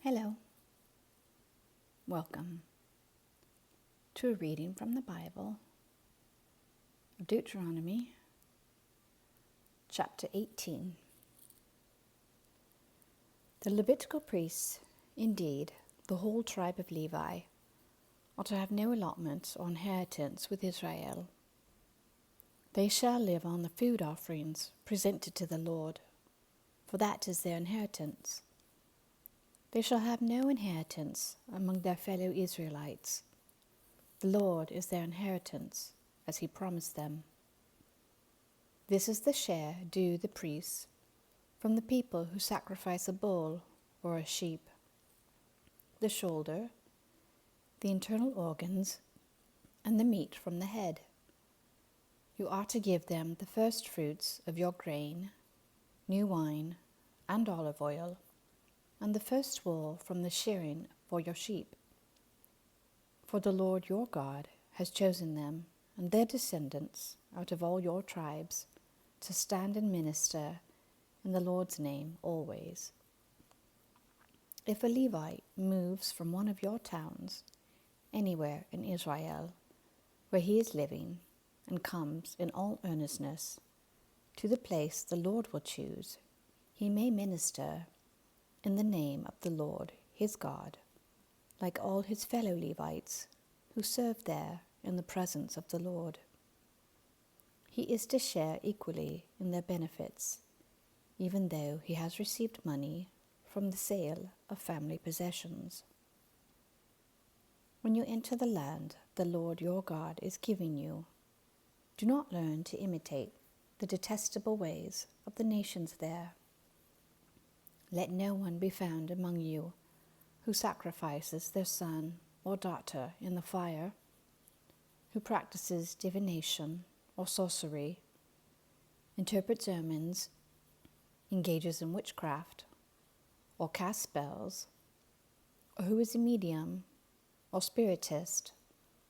Hello. Welcome to a reading from the Bible of Deuteronomy Chapter 18. The Levitical priests, indeed the whole tribe of Levi, are to have no allotment or inheritance with Israel. They shall live on the food offerings presented to the Lord, for that is their inheritance. They shall have no inheritance among their fellow Israelites. The Lord is their inheritance, as he promised them. This is the share due the priests from the people who sacrifice a bull or a sheep: the shoulder, the internal organs, and the meat from the head. You are to give them the first fruits of your grain, new wine, and olive oil, and the first wool from the shearing for your sheep. For the Lord your God has chosen them and their descendants out of all your tribes to stand and minister in the Lord's name always. If a Levite moves from one of your towns anywhere in Israel where he is living and comes in all earnestness to the place the Lord will choose, he may minister in the name of the Lord his God, like all his fellow Levites who serve there in the presence of the Lord. He is to share equally in their benefits, even though he has received money from the sale of family possessions. When you enter the land the Lord your God is giving you, do not learn to imitate the detestable ways of the nations there. Let no one be found among you who sacrifices their son or daughter in the fire, who practices divination or sorcery, interprets omens, engages in witchcraft, or casts spells, or who is a medium or spiritist,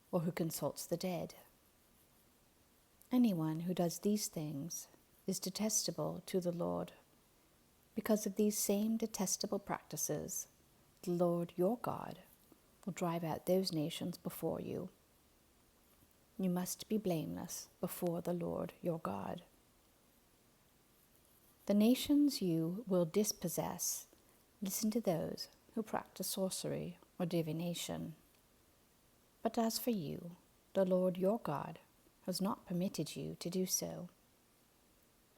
or who consults the dead. Anyone who does these things is detestable to the Lord. Because of these same detestable practices, the Lord your God will drive out those nations before you. You must be blameless before the Lord your God. The nations you will dispossess listen to those who practice sorcery or divination. But as for you, the Lord your God has not permitted you to do so.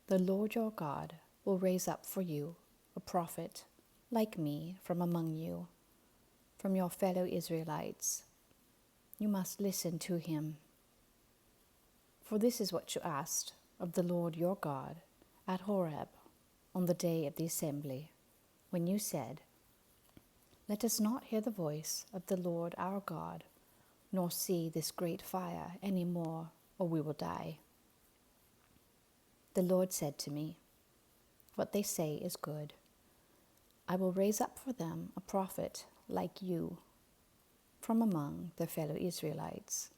The Lord your God will raise up for you a prophet like me from among you, from your fellow Israelites. You must listen to him. For this is what you asked of the Lord your God at Horeb on the day of the assembly, when you said, "Let us not hear the voice of the Lord our God, nor see this great fire any more, or we will die." The Lord said to me, "What they say is good. I will raise up for them a prophet like you from among their fellow Israelites,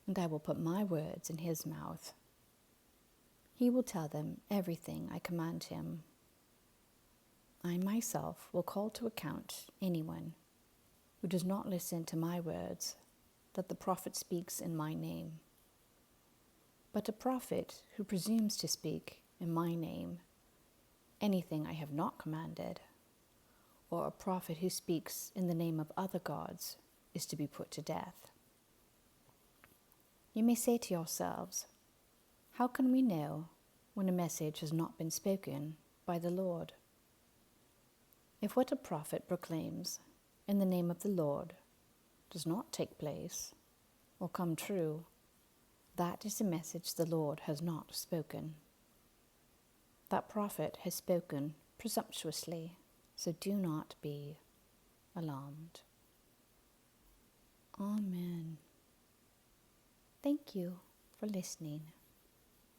and I will put my words in his mouth. He will tell them everything I command him. I myself will call to account anyone who does not listen to my words that the prophet speaks in my name. But a prophet who presumes to speak in my name anything I have not commanded, or a prophet who speaks in the name of other gods, is to be put to death." You may say to yourselves, "How can we know when a message has not been spoken by the Lord?" If what a prophet proclaims in the name of the Lord does not take place or come true, that is a message the Lord has not spoken. That prophet has spoken presumptuously, so do not be alarmed. Amen. Thank you for listening.